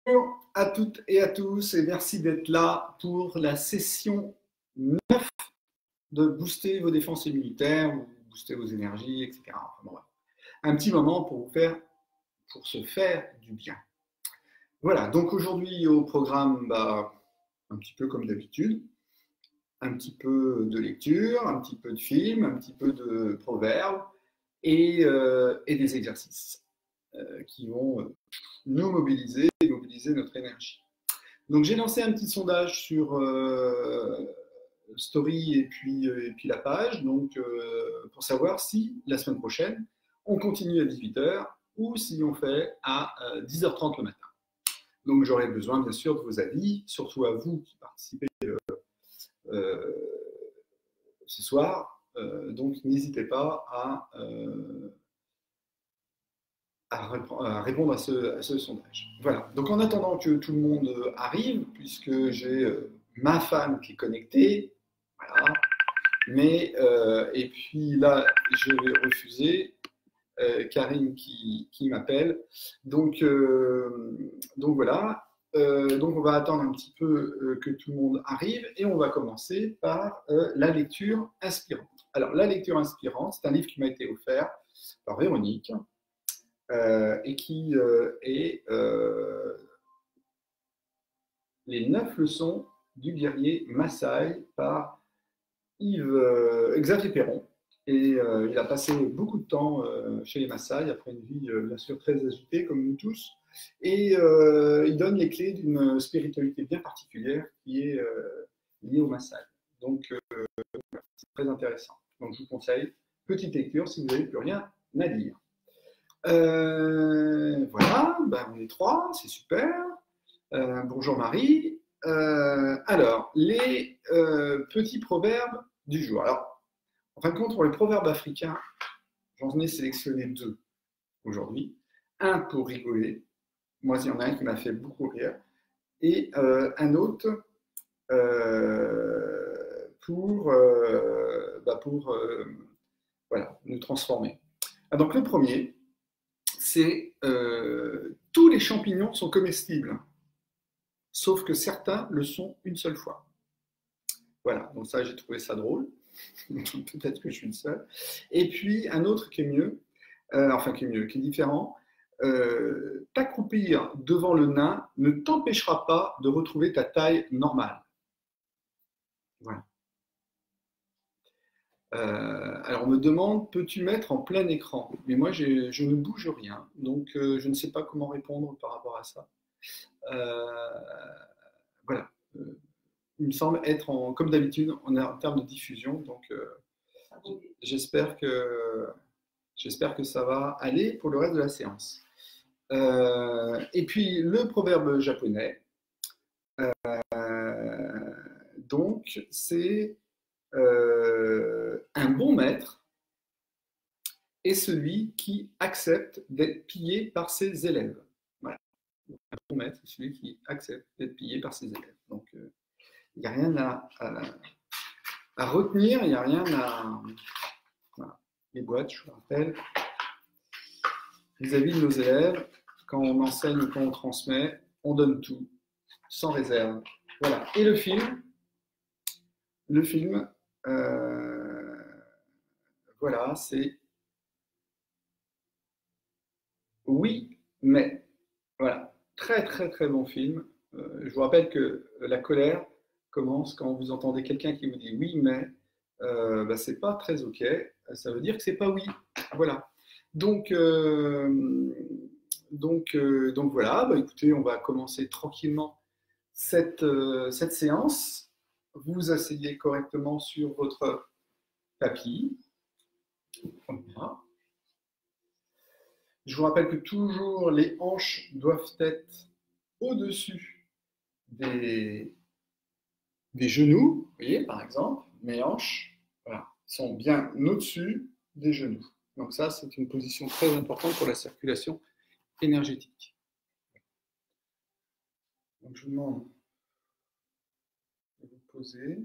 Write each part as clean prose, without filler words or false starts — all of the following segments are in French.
Bonjour à toutes et à tous et merci d'être là pour la session 9 de booster vos défenses immunitaires, booster vos énergies, etc. Enfin, bon, un petit moment pour se faire du bien. Voilà, donc aujourd'hui au programme, un petit peu comme d'habitude, un petit peu de lecture, un petit peu de film, un petit peu de proverbes et des exercices qui vont nous mobiliser et mobiliser notre énergie. Donc j'ai lancé un petit sondage sur Story et puis la page, donc pour savoir si la semaine prochaine on continue à 18h ou si on fait à 10h30 le matin. Donc j'aurai besoin bien sûr de vos avis, surtout à vous qui participez euh, ce soir. Donc n'hésitez pas à répondre à ce sondage. Voilà. Donc en attendant que tout le monde arrive, puisque j'ai ma femme qui est connectée, voilà. Mais et puis là, je vais refuser Karine qui m'appelle. Donc voilà. Donc on va attendre un petit peu que tout le monde arrive et on va commencer par la lecture inspirante. Alors la lecture inspirante, c'est un livre qui m'a été offert par Véronique et qui est Les 9 leçons du guerrier Maasai par Xavier Perron. Et il a passé beaucoup de temps chez les Maasai, après une vie bien sûr très agitée, comme nous tous. Et il donne les clés d'une spiritualité bien particulière qui est liée au Maasai. Donc, c'est très intéressant. Donc, je vous conseille, petite lecture si vous n'avez plus rien à dire. Voilà, on est trois, c'est super. Bonjour Marie. Alors, les petits proverbes du jour. Alors, en fin de compte, pour les proverbes africains, j'en ai sélectionné deux aujourd'hui. Un pour rigoler. Moi, il y en a un qui m'a fait beaucoup rire. Et un autre pour voilà, nous transformer. Donc, le premier, c'est tous les champignons sont comestibles, sauf que certains le sont une seule fois. Voilà, donc ça, j'ai trouvé ça drôle. Peut-être que je suis le seul. Et puis, un autre qui est mieux, qui est différent. T'accroupir devant le nain ne t'empêchera pas de retrouver ta taille normale. Voilà. Alors, on me demande, peux-tu mettre en plein écran? Mais moi, je ne bouge rien, donc je ne sais pas comment répondre par rapport à ça. Voilà. Il me semble être, comme d'habitude, on est en termes de diffusion, donc j'espère que ça va aller pour le reste de la séance. Et puis, le proverbe japonais, donc, c'est un bon maître est celui qui accepte d'être pillé par ses élèves. Voilà. Un bon maître est celui qui accepte d'être pillé par ses élèves. Donc, il n'y a rien à retenir, il n'y a rien à... Voilà. Les boîtes, je vous rappelle, vis-à-vis de nos élèves, quand on enseigne ou quand on transmet, on donne tout, sans réserve. Voilà. Et le film, voilà, c'est oui, mais. Voilà. Très, très, très bon film. Je vous rappelle que la colère commence quand vous entendez quelqu'un qui vous dit oui, mais c'est pas très OK. Ça veut dire que c'est pas oui. Voilà. Donc, donc voilà. Écoutez, on va commencer tranquillement cette séance. Vous vous asseyez correctement sur votre tapis. Voilà. Je vous rappelle que toujours les hanches doivent être au-dessus des genoux. Vous voyez, par exemple, mes hanches voilà, sont bien au-dessus des genoux. Donc ça, c'est une position très importante pour la circulation énergétique. Donc je vous demande de vous poser.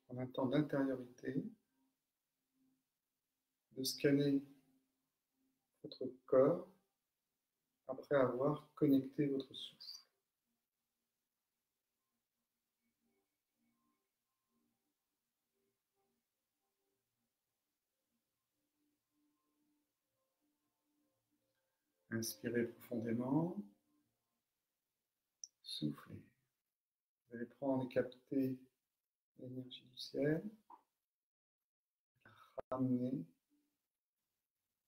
En un temps d'intériorité, de scanner votre corps après avoir connecté votre souffle. Inspirez profondément, soufflez. Vous allez prendre et capter l'énergie du ciel, la ramener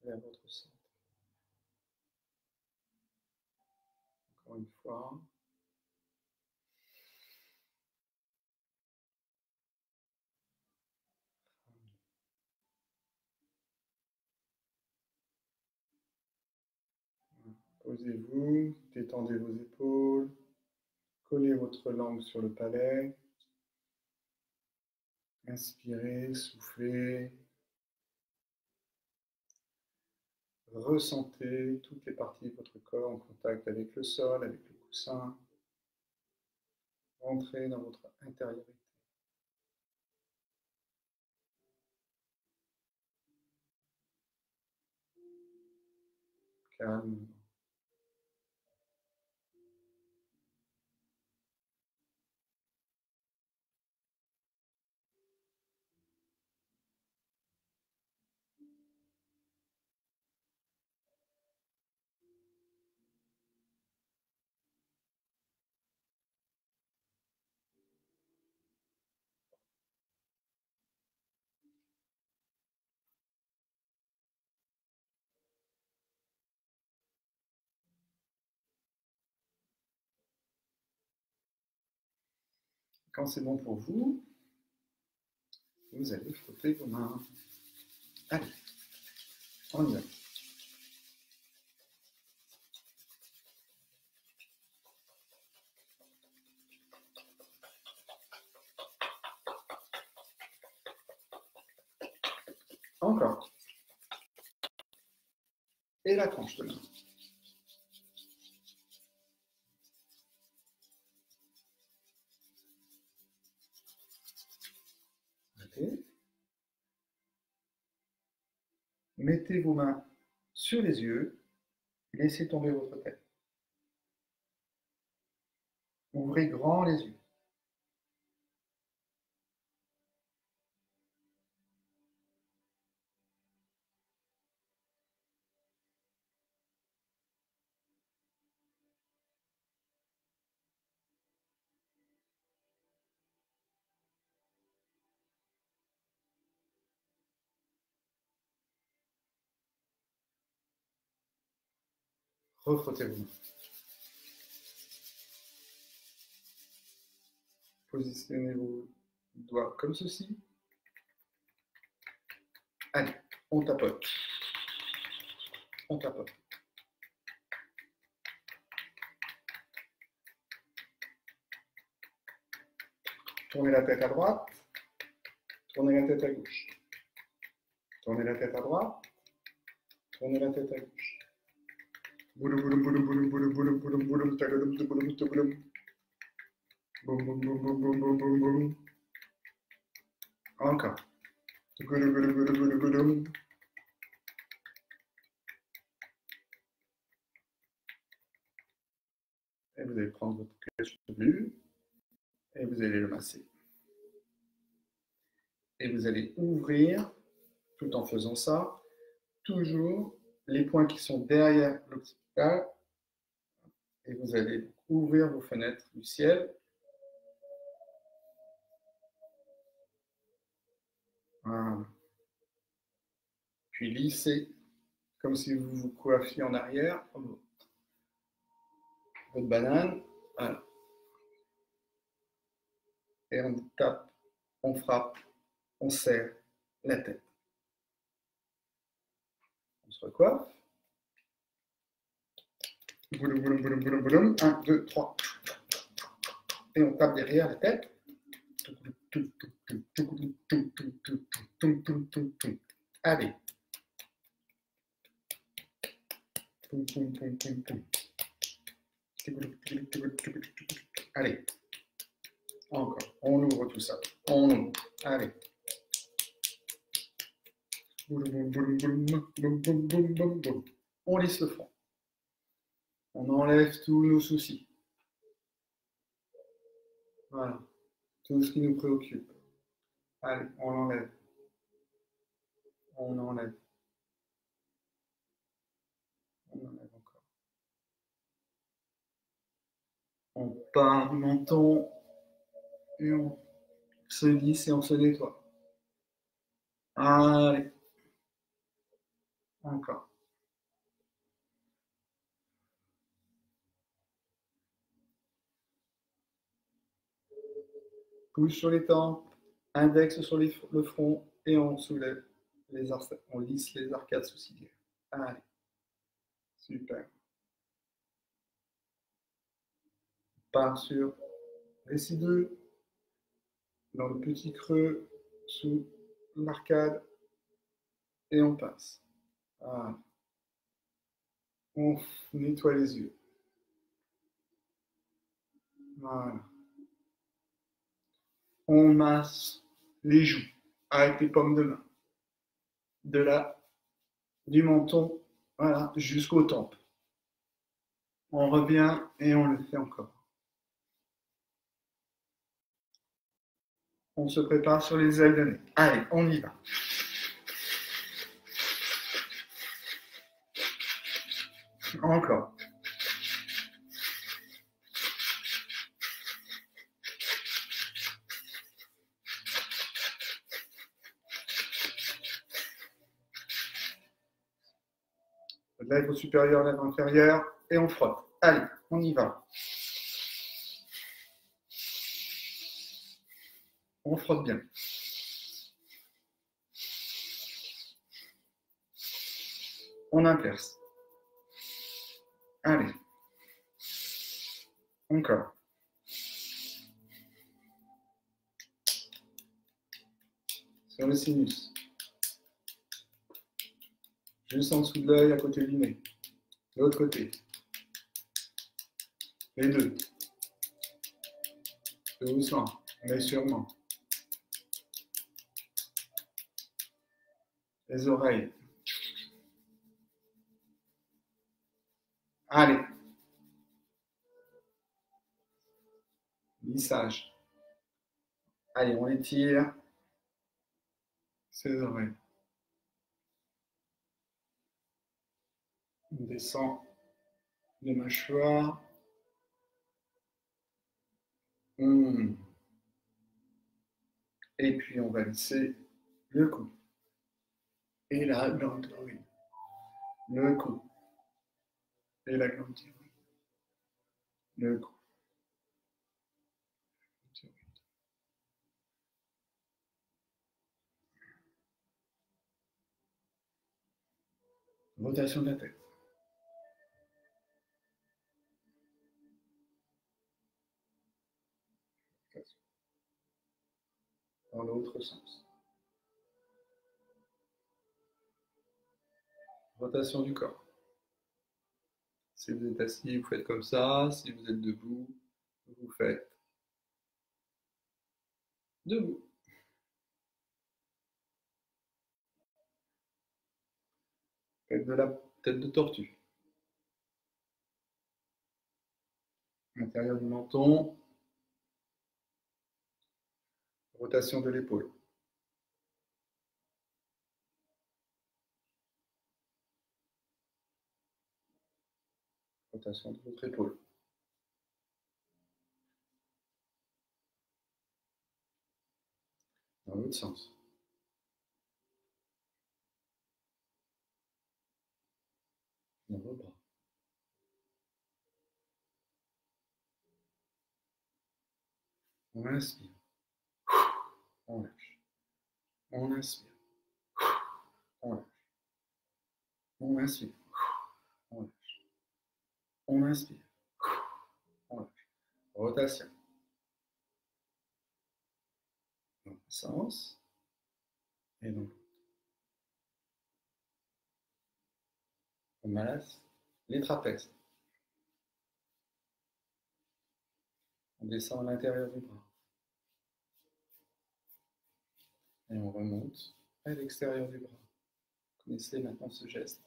vers votre centre. Encore une fois. Posez-vous, détendez vos épaules, collez votre langue sur le palais. Inspirez, soufflez. Ressentez toutes les parties de votre corps en contact avec le sol, avec le coussin. Rentrez dans votre intériorité. Calmement. Quand c'est bon pour vous, vous allez frotter vos mains. Allez, on y va. Encore. Et la tranche de main. Allez. Mettez vos mains sur les yeux et laissez tomber votre tête. Ouvrez grand les yeux. Refrottez vos mains. Positionnez vos doigts comme ceci. Allez, on tapote. On tapote. Tournez la tête à droite. Tournez la tête à gauche. Tournez la tête à droite. Tournez la tête à gauche. Boulum, boulum, boulum, boulum, boulum, boulum, boulum, boulum, tagadum, taboulum, taboulum. Boum, boum, boum, boum, boum, boum, boum, boum. Encore. Goulum, goulum, goulum, goulum, goulum. Et vous allez prendre votre cuir chevelu et vous allez le masser. Et vous allez ouvrir, tout en faisant ça, toujours les points qui sont derrière l'occipital. Et vous allez ouvrir vos fenêtres du ciel. Voilà. Puis lissez, comme si vous vous coiffiez en arrière. Votre banane. Voilà. Et on tape, on frappe, on serre la tête. On se recoiffe. Boulum, boulum, boulum, boulum, boulum. 1, 2, 3. Et on tape derrière la tête. Allez. Allez. Encore. On ouvre tout ça. On ouvre. Allez. Boum, boum, boum, boum, boum, boum, boum, boum, boum. On lisse le front. On enlève tous nos soucis. Voilà. Tout ce qui nous préoccupe. Allez, on l'enlève. On enlève. On enlève encore. On part du menton et on se lisse et on se nettoie. Allez. Encore. Pouce sur les tempes, index sur le front et on soulève on lisse les arcades sourcilières. Allez. Super. On part sur récit 2, dans le petit creux sous l'arcade et on passe. Voilà. On nettoie les yeux. Voilà. On masse les joues avec les paumes de main. De là, du menton, voilà, jusqu'aux tempes. On revient et on le fait encore. On se prépare sur les ailes de nez. Allez, on y va. Encore. Lèvre supérieure, lèvre inférieure, et on frotte. Allez, on y va. On frotte bien. On inverse. Allez. Encore. Sur le sinus. Juste en dessous de l'œil, à côté du nez. L'autre côté. Les deux. Doucement, mais sûrement. Les oreilles. Allez. Lissage. Allez, on étire ses oreilles. On descend les mâchoires. Et puis on va lisser le cou. Et la glande thyroïde. Le cou. Et la glande thyroïde. Le cou. Rotation de la tête. Dans l'autre sens. Rotation du corps. Si vous êtes assis, vous faites comme ça. Si vous êtes debout, vous faites debout. Faites de la tête de tortue. L'intérieur du menton. Rotation de l'épaule. Rotation de votre épaule. Dans l'autre sens. Dans vos bras. On inspire. On lâche. On inspire. On lâche. On inspire. On lâche. On inspire. On lâche. Rotation. Dans un sens et dans l'autre. On masse les trapèzes. On descend à l'intérieur du bras. Et on remonte à l'extérieur du bras. connaissez maintenant ce geste.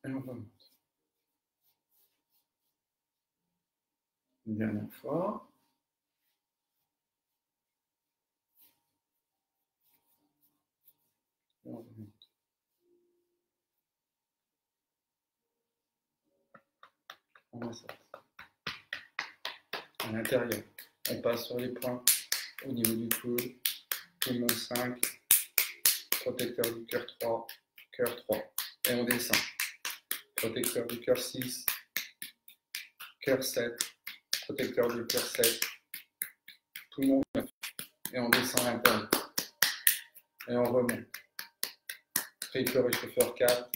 Et on remonte. Une dernière fois. Et on remonte. On massage. À l'intérieur, on passe sur les points au niveau du coude. Poumon 5, protecteur du cœur 3, cœur 3. Et on descend. Protecteur du cœur 6, cœur 7, protecteur du cœur 7, poumon 9. Et on descend à l'intérieur. Et on remonte. Triple réchauffeur 4,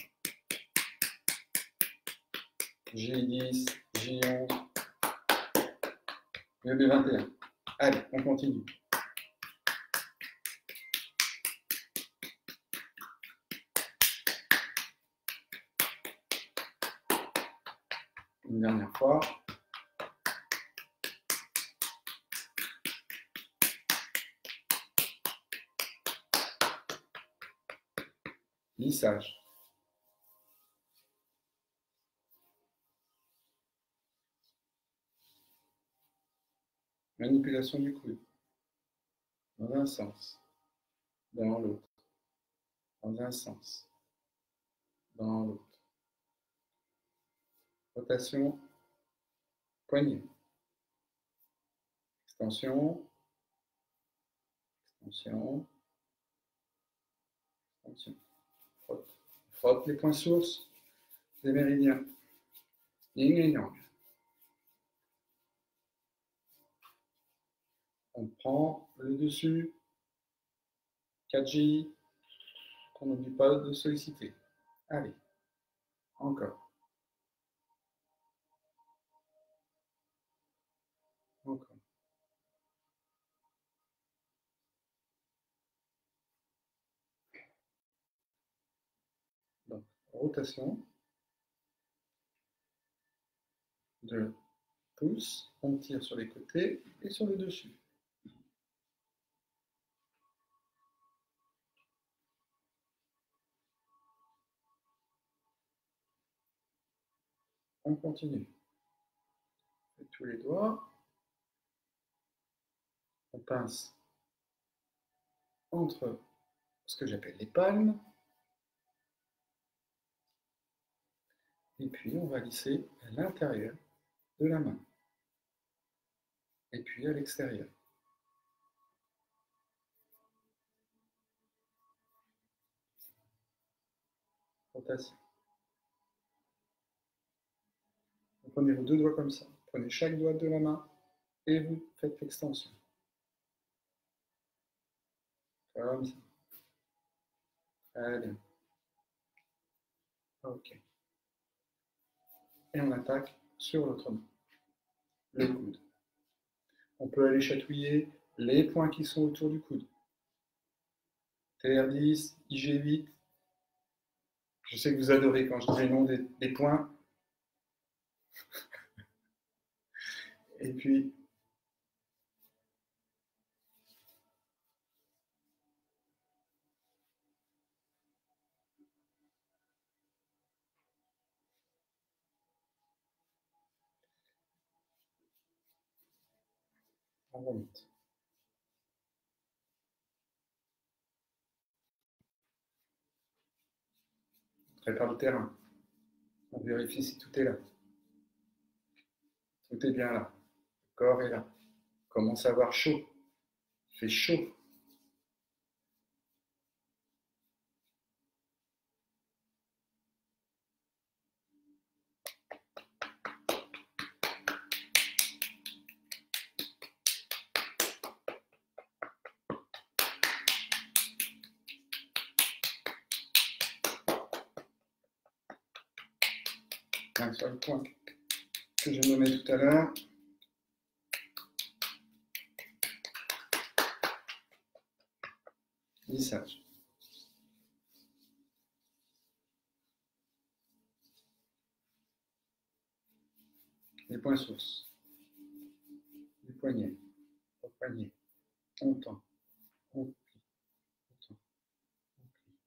J10, J11, le B21. Allez, on continue. Une dernière fois. Lissage. Manipulation du coude. Dans un sens. Dans l'autre. Dans un sens. Dans l'autre. Rotation. Poignet. Extension. Extension. Extension. Frotte. Frotte les points sources des méridiens. Yin et yang. On prend le dessus. 4J. On n'oublie pas de solliciter. Allez. Encore. Encore. Donc, rotation de pouce, on tire sur les côtés et sur le dessus. On continue. Et tous les doigts. On pince entre ce que j'appelle les palmes. Et puis, on va lisser à l'intérieur de la main. Et puis à l'extérieur. Rotation. Vous prenez vos deux doigts comme ça. Prenez chaque doigt de la main et vous faites l'extension. Comme ça. Très bien. Ok. Et on attaque sur l'autre main. Le coude. On peut aller chatouiller les points qui sont autour du coude. TR10, IG8. Je sais que vous adorez quand je dis les noms des points. Et puis, on remonte. On prépare le terrain. On vérifie si tout est là. Tout est bien là. Le corps est là. On commence à avoir chaud. Il fait chaud. Sur le point que je nommais tout à l'heure. Lissage. Les points sources. Les poignets. Le poignet. On tend. On plie. On tend. On plie.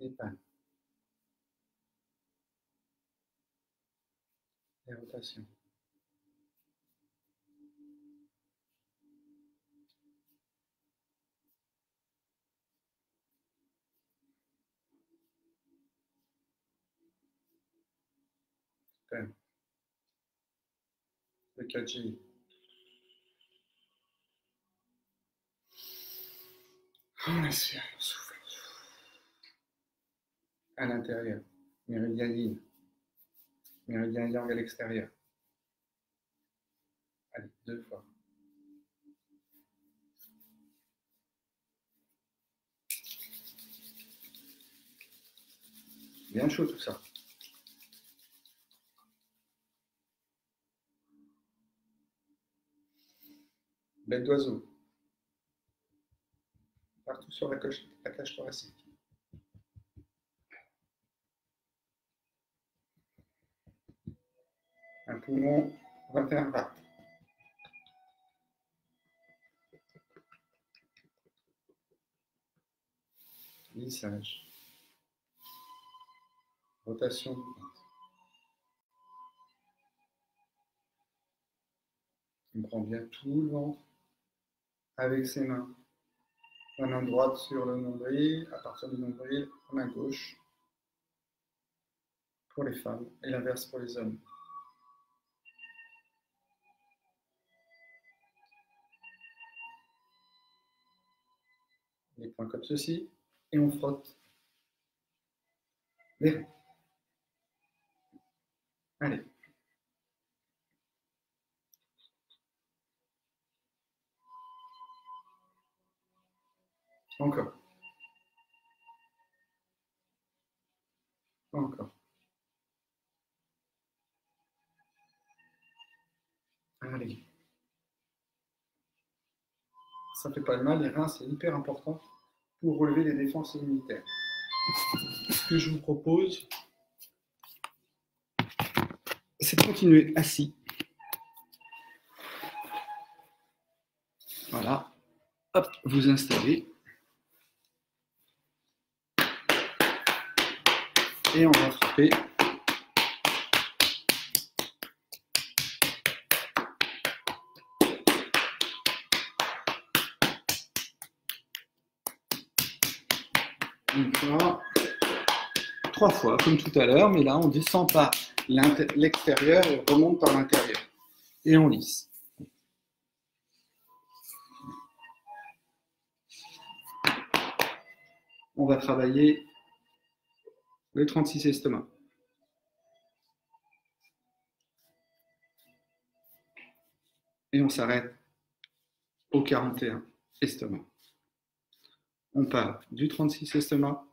Épaule. Les rotations. Super. Le 4G. On inspire, on souffle. À l'intérieur. Méridien yin. Méridien yang à l'extérieur. Allez, 2 fois. Bien chaud tout ça. Bec d'oiseau. Partout sur la cage thoracique. Un poumon, 21 watts. Lissage. Rotation du ventre. On prend bien tout le ventre avec ses mains. La main droite sur le nombril, à partir du nombril, la main gauche pour les femmes et l'inverse pour les hommes. Les poings comme ceci et on frotte les reins. Allez. Encore. Encore. Allez. Ça ne fait pas de mal, les reins, c'est hyper important pour relever les défenses immunitaires. Ce que je vous propose, c'est de continuer assis. Voilà. Hop, vous installez. Et on va frapper. Une fois, 3 fois, comme tout à l'heure, mais là, on descend par l'extérieur et on remonte par l'intérieur. Et on lisse. On va travailler le 36 estomac. Et on s'arrête au 41 estomac. On part du 36 estomac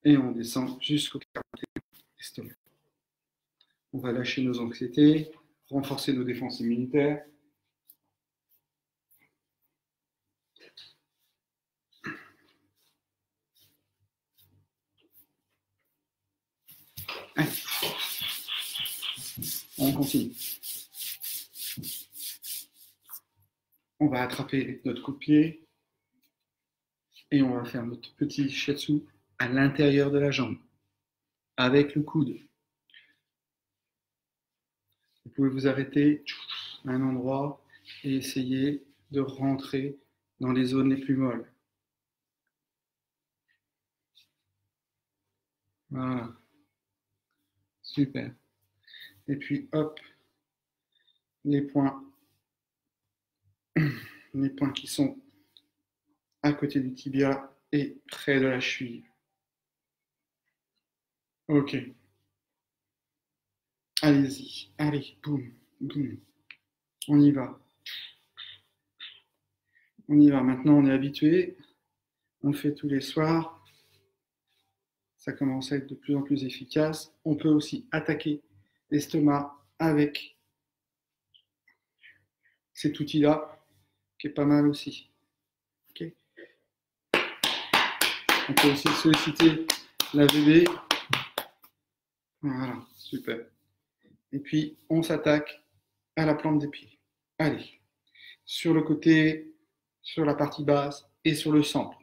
et on descend jusqu'au 41 estomac. On va lâcher nos anxiétés, renforcer nos défenses immunitaires. Allez. On continue. On va attraper notre coup de pied et on va faire notre petit shiatsu à l'intérieur de la jambe avec le coude. Vous pouvez vous arrêter à un endroit et essayer de rentrer dans les zones les plus molles. Voilà. Super. Et puis hop, les points qui sont à côté du tibia et près de la cheville. Ok. Allez-y. Allez, boum, boum. On y va. On y va. Maintenant, on est habitué. On le fait tous les soirs. Ça commence à être de plus en plus efficace. On peut aussi attaquer l'estomac avec cet outil-là, qui est pas mal aussi. Okay. On peut aussi solliciter la VB. Voilà, super. Et puis, on s'attaque à la plante des pieds. Allez. sur le côté, sur la partie basse et sur le centre.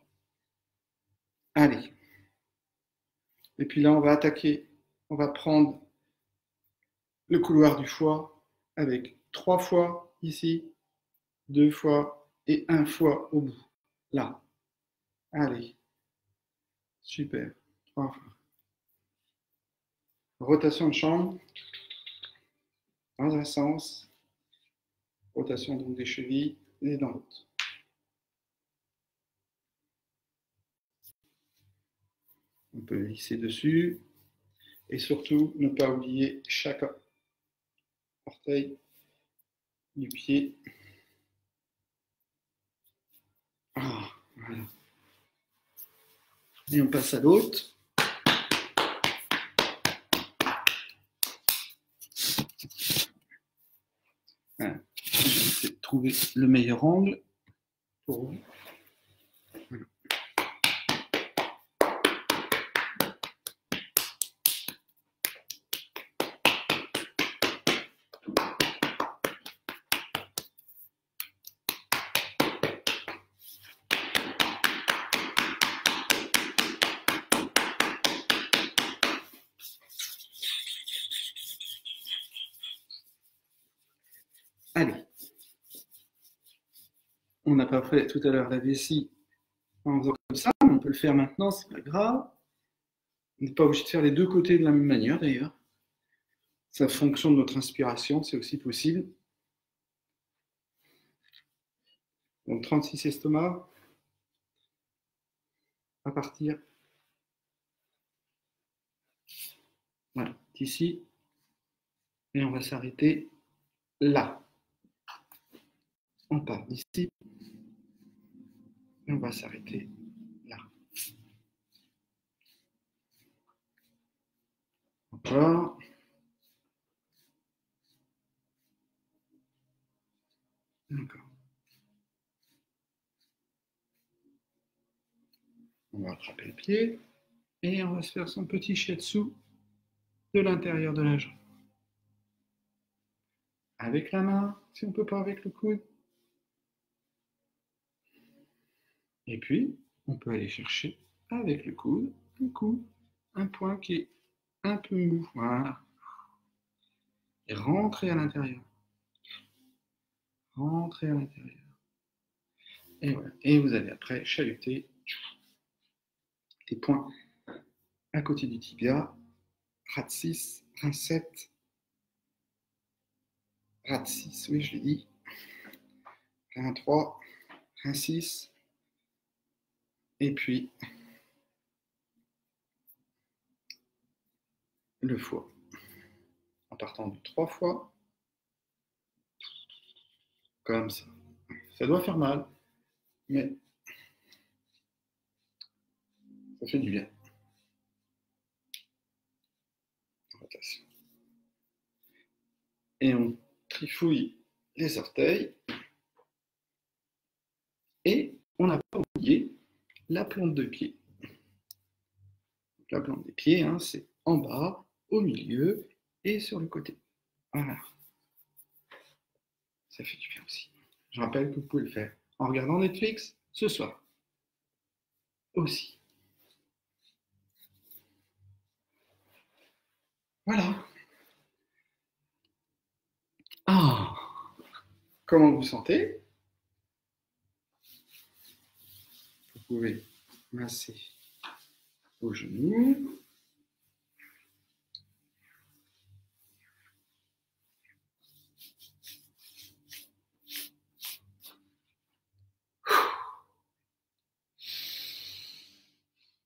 Allez. Et puis là, on va attaquer, on va prendre le couloir du foie avec 3 fois ici, 2 fois et 1 fois au bout. Là. Allez. Super. 3 fois. Rotation de chambre. Dans un sens. Rotation donc des chevilles et dans l'autre. On peut lisser dessus. Et surtout, ne pas oublier chaque orteil du pied. Ah, voilà. Et on passe à l'autre. Voilà. Je vais essayer de trouver le meilleur angle pour vous. Voilà. Allez. On n'a pas fait tout à l'heure la vessie en faisant comme ça, mais on peut le faire maintenant, c'est pas grave. On n'est pas obligé de faire les deux côtés de la même manière d'ailleurs. C'est en fonction de notre inspiration, c'est aussi possible. Donc 36 estomac, à partir. Voilà, ici. Et on va s'arrêter là. On part d'ici. Et on va s'arrêter là. Encore. Encore. On va attraper le pied. Et on va se faire son petit shiatsu de l'intérieur de la jambe. Avec la main, si on ne peut pas avec le coude. Et puis, on peut aller chercher avec le coude, un point qui est un peu mou. Voilà. Et rentrer à l'intérieur. Rentrer à l'intérieur. Et voilà. Et vous allez après chahuter les points à côté du tibia. Rat 6, rat 7, rat 6, oui, je l'ai dit. Rat 3, rat 6. Et puis, le foie. En partant de 3 fois, comme ça. Ça doit faire mal, mais ça fait du bien. Rotation. Et on trifouille les orteils. Et on n'a pas oublié la plante de pied. La plante des pieds, hein, c'est en bas, au milieu et sur le côté. Voilà. Ça fait du bien aussi. Je rappelle que vous pouvez le faire en regardant Netflix ce soir. Aussi. Voilà. Ah. Comment vous sentez? Vous pouvez masser vos genoux.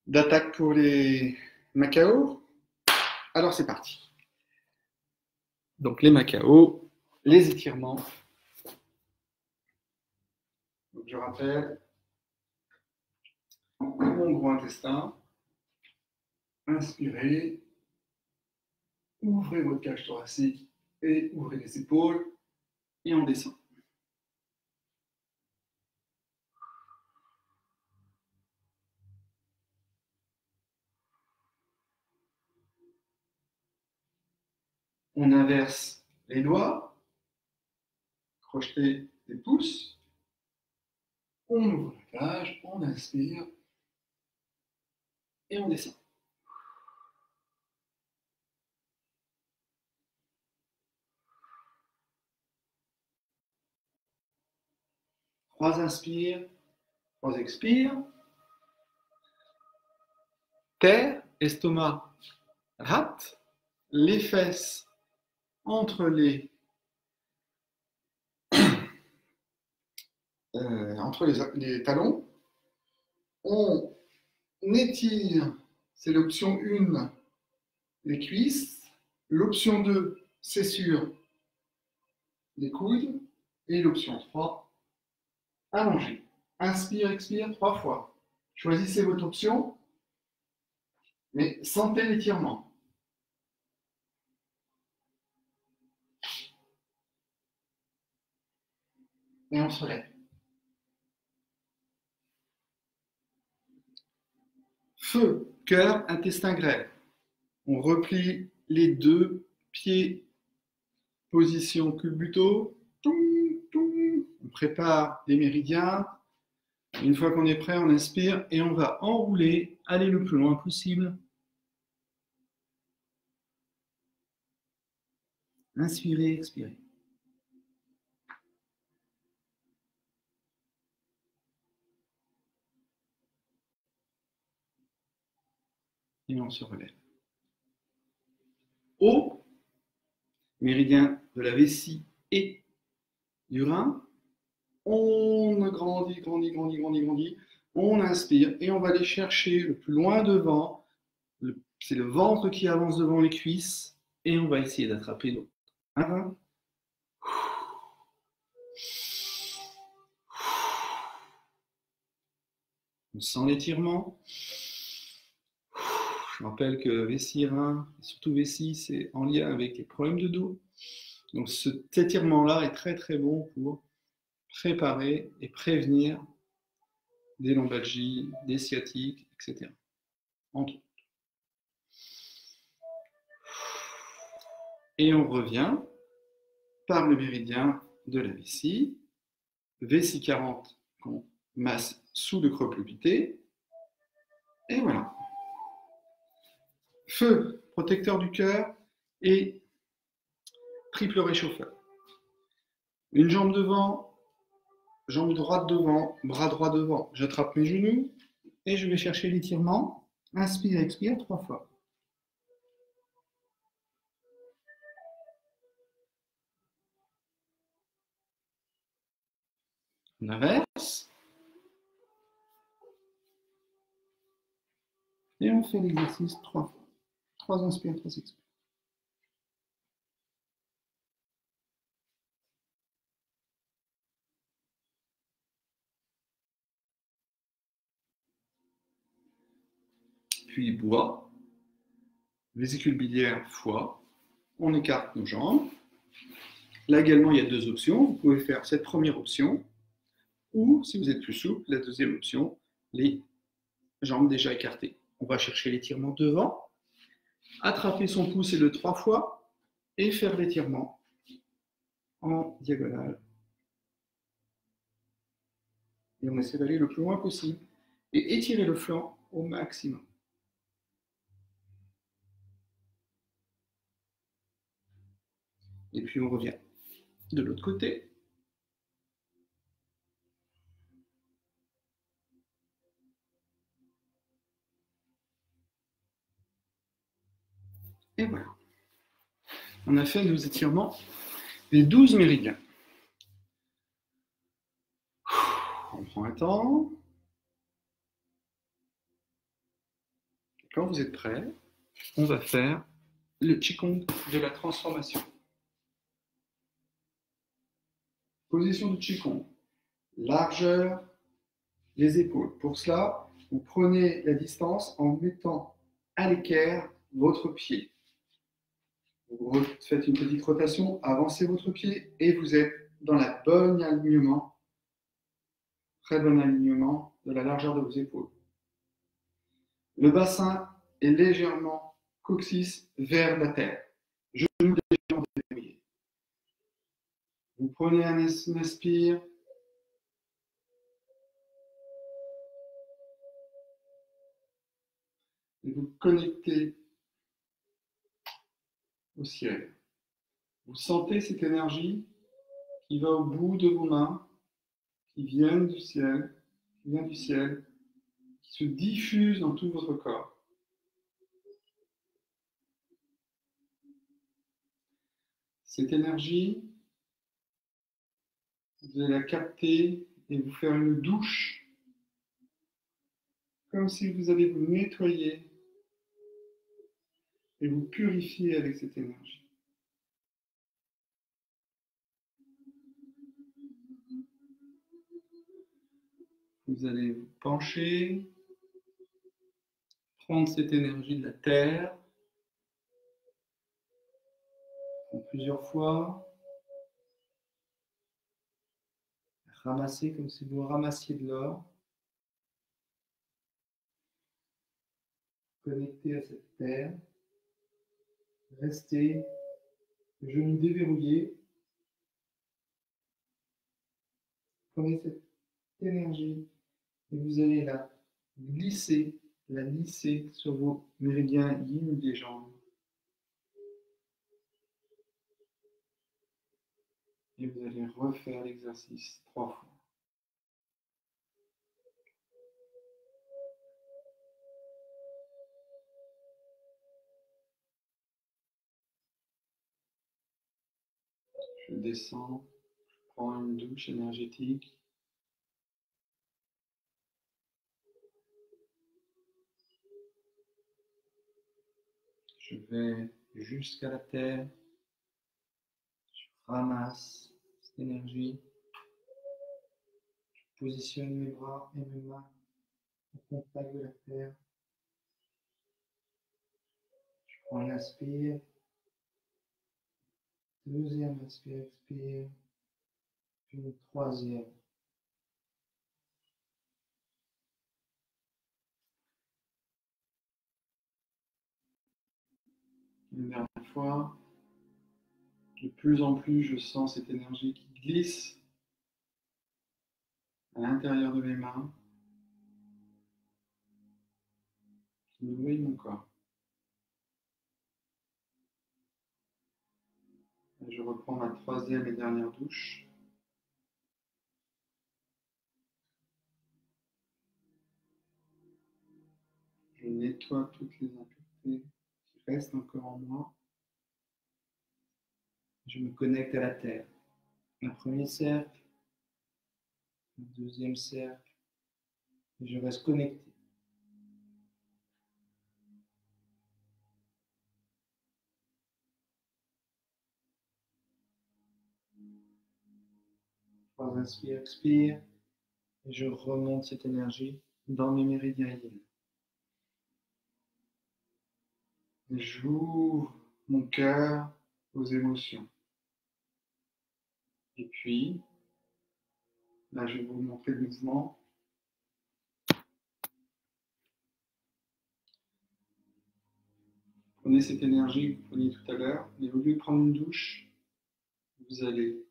D'attaque pour les Macao. Alors c'est parti. Donc les Macao, les étirements. Donc, je rappelle mon gros intestin. Inspirez, ouvrez votre cage thoracique et ouvrez les épaules et on descend. On inverse les doigts, crochetez des pouces. On ouvre la cage, on inspire et on descend. Trois inspire, trois expire. Terre, estomac, rate, les fesses entre les talons. On étire, c'est l'option 1, les cuisses. L'option 2, c'est sur les coudes. Et l'option 3, allonger. Inspire, expire 3 fois. Choisissez votre option, mais sentez l'étirement. Et on se lève. Feu, cœur, intestin grêle. On replie les deux pieds, position culbuto. On prépare les méridiens. Une fois qu'on est prêt, on inspire et on va enrouler, aller le plus loin possible. Inspirez, expirez. Et on se relève. Haut, méridien de la vessie et du rein. On grandit, grandit, grandit, grandit, grandit. On inspire et on va aller chercher le plus loin devant. C'est le ventre qui avance devant les cuisses. Et on va essayer d'attraper l'eau. Un. On sent l'étirement. Je rappelle que vessie, rein, surtout vessie, c'est en lien avec les problèmes de dos. Donc cet étirement-là est très très bon pour préparer et prévenir des lombalgies, des sciatiques, etc. Entre autres. Et on revient par le méridien de la vessie, vessie 40 qu'on masse sous le croque-lupité. Et voilà. Feu, protecteur du cœur et triple réchauffeur. Une jambe devant, jambe droite devant, bras droit devant. J'attrape mes genoux et je vais chercher l'étirement. Inspire, expire 3 fois. On inverse. Et on fait l'exercice 3 fois. 3 inspires, 3 expires. Puis bois, vésicule biliaire, foie. On écarte nos jambes. Là également, il y a 2 options. Vous pouvez faire cette première option ou, si vous êtes plus souple, la deuxième option, les jambes déjà écartées. On va chercher l'étirement devant, attraper son pouce et le 3 fois et faire l'étirement en diagonale. Et on essaie d'aller le plus loin possible et étirer le flanc au maximum. Et puis on revient de l'autre côté. Et voilà. On a fait nos étirements des 12 méridiens. On prend un temps. Quand vous êtes prêts, on va faire le Qigong de la transformation. Position du Qigong. Largeur, les épaules. Pour cela, vous prenez la distance en mettant à l'équerre votre pied. Vous faites une petite rotation, avancez votre pied et vous êtes dans le bon alignement, très bon alignement de la largeur de vos épaules. Le bassin est légèrement coccyx vers la terre. Genoux légèrement déverrouillés. Vous prenez un inspire. Et vous connectez au ciel. Vous sentez cette énergie qui va au bout de vos mains, qui vient du ciel, qui se diffuse dans tout votre corps. Cette énergie, vous allez la capter et vous faire une douche, comme si vous allez vous nettoyer et vous purifier avec cette énergie. Vous allez vous pencher, prendre cette énergie de la terre, plusieurs fois, ramasser comme si vous ramassiez de l'or, connecter à cette terre, rester genoux déverrouillés, prenez cette énergie et vous allez la lisser sur vos méridiens yin des jambes. Et vous allez refaire l'exercice 3 fois. Je descends, je prends une douche énergétique. Je vais jusqu'à la terre. Je ramasse cette énergie. Je positionne mes bras et mes mains au contact de la terre. Je prends un inspire. Deuxième inspire, expire. Puis une troisième. Une dernière fois. De plus en plus, je sens cette énergie qui glisse à l'intérieur de mes mains, qui nourrit mon corps. Et je reprends ma troisième et dernière douche. Je nettoie toutes les impuretés qui restent encore en moi. Je me connecte à la terre. Un premier cercle, un deuxième cercle, et je reste connecté. Trois inspire, expire, et je remonte cette énergie dans mes méridiens yin. Et j'ouvre mon cœur aux émotions. Et puis, là, je vais vous montrer le mouvement. Prenez cette énergie que vous preniez tout à l'heure, mais au lieu de prendre une douche, vous allez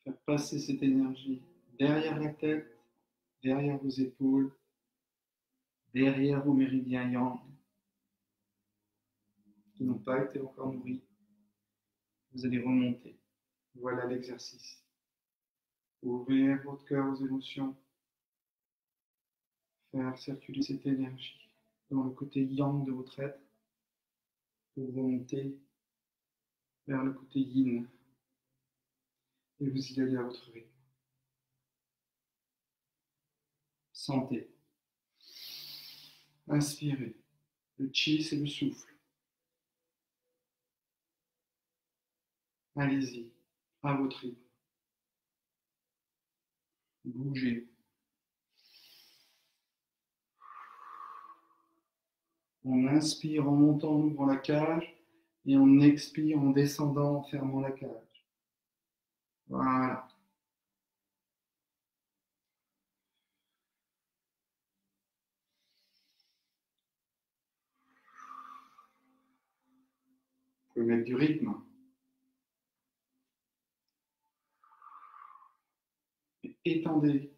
faire passer cette énergie derrière la tête, derrière vos épaules, derrière vos méridiens yang qui n'ont pas été encore nourris. Vous allez remonter. Voilà l'exercice. Ouvrir votre cœur aux émotions. Faire circuler cette énergie dans le côté yang de votre être pour remonter vers le côté yin. Et vous y allez à votre rythme. Sentez. Inspirez. Le chi, c'est le souffle. Allez-y, à votre rythme. Bougez. On inspire en montant, en ouvrant la cage, et on expire en descendant, en fermant la cage. Voilà. Vous pouvez mettre du rythme. Étendez-vous.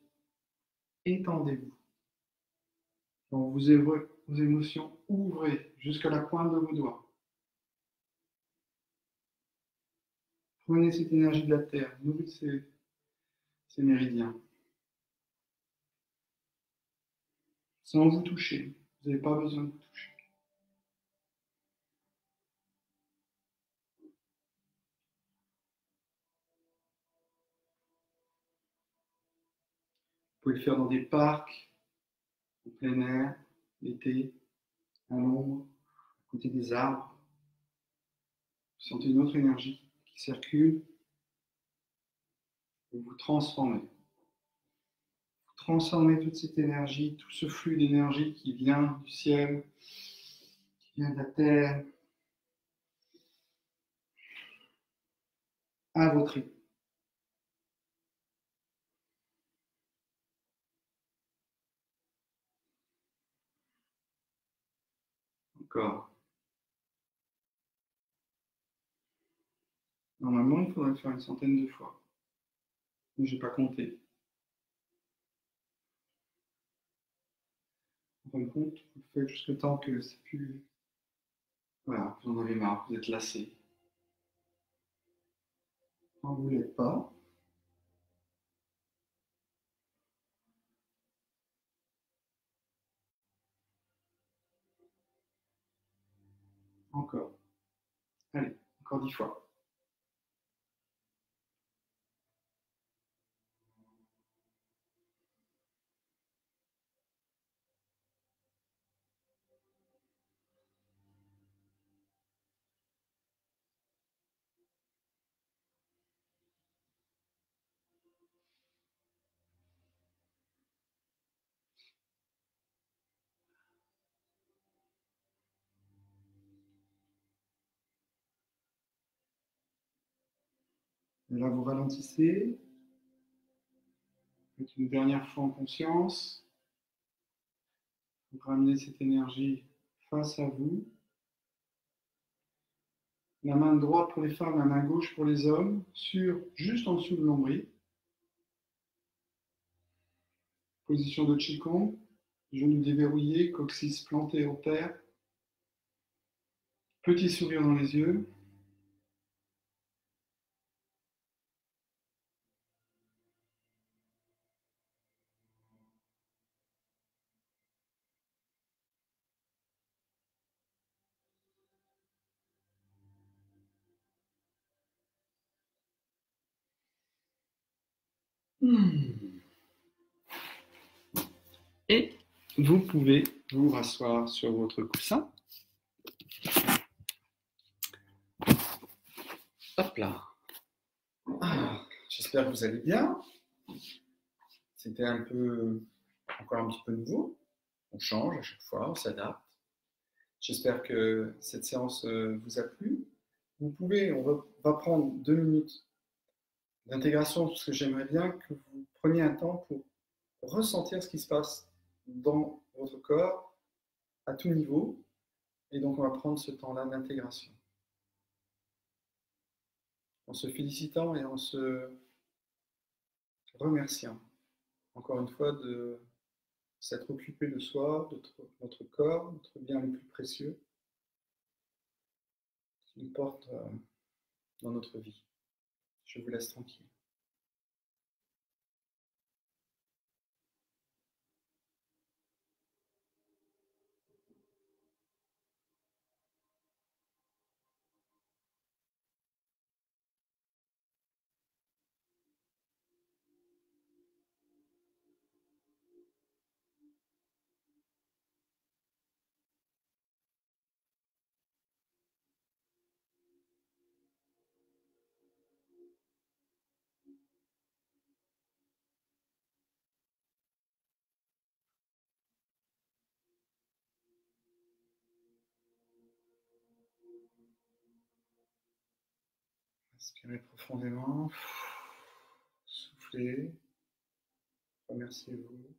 Donc vos émotions, ouvrez jusqu'à la pointe de vos doigts. Prenez cette énergie de la Terre, nourrissez ces méridiens. Sans vous toucher, vous n'avez pas besoin de vous toucher. Vous pouvez le faire dans des parcs, en plein air, l'été, à l'ombre, à côté des arbres. Vous sentez une autre énergie qui circule. Vous vous transformez. Vous transformez toute cette énergie, tout ce flux d'énergie qui vient du ciel, qui vient de la terre, à votre rythme. Encore. Normalement, il faudrait le faire une centaine de fois. Mais je n'ai pas compté. En fin de compte, vous le faites jusqu'au temps que c'est plus. Voilà, vous en avez marre, vous êtes lassé. Quand vous ne l'êtes pas, encore. Allez, encore 10 fois. Et là, vous ralentissez. Faites une dernière fois en conscience. Vous ramenez cette énergie face à vous. La main droite pour les femmes, la main gauche pour les hommes, juste en dessous de l'ombril. Position de Qigong, genoux déverrouillés, coccyx planté en terre. Petit sourire dans les yeux. Et vous pouvez vous rasseoir sur votre coussin. Hop là. J'espère que vous allez bien. C'était encore un petit peu nouveau. On change à chaque fois, on s'adapte. J'espère que cette séance vous a plu. On va prendre 2 minutes d'intégration parce que j'aimerais bien que vous preniez un temps pour ressentir ce qui se passe dans votre corps à tout niveau. Et donc, on va prendre ce temps-là d'intégration. En se félicitant et en se remerciant, encore une fois, de s'être occupé de soi, de notre corps, notre bien le plus précieux, qui nous porte dans notre vie. Je vous laisse tranquille. Inspirez profondément. Soufflez. Remerciez-vous. Vous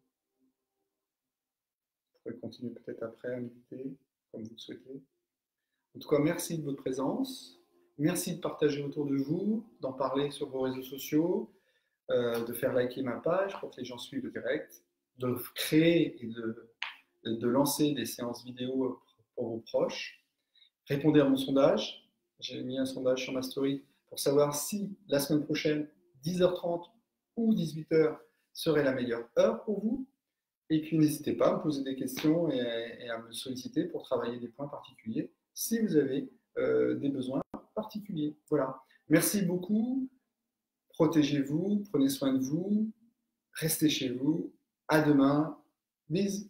pourrez continuer peut-être après à méditer, comme vous le souhaitez. En tout cas, merci de votre présence. Merci de partager autour de vous, d'en parler sur vos réseaux sociaux. de faire liker ma page pour que les gens suivent le direct, de créer et de lancer des séances vidéo pour vos proches. Répondez à mon sondage. J'ai mis un sondage sur ma story pour savoir si la semaine prochaine, 10h30 ou 18h serait la meilleure heure pour vous. Et puis n'hésitez pas à me poser des questions et à me solliciter pour travailler des points particuliers si vous avez des besoins particuliers. Voilà. Merci beaucoup. Protégez-vous, prenez soin de vous, restez chez vous. À demain. Bisous.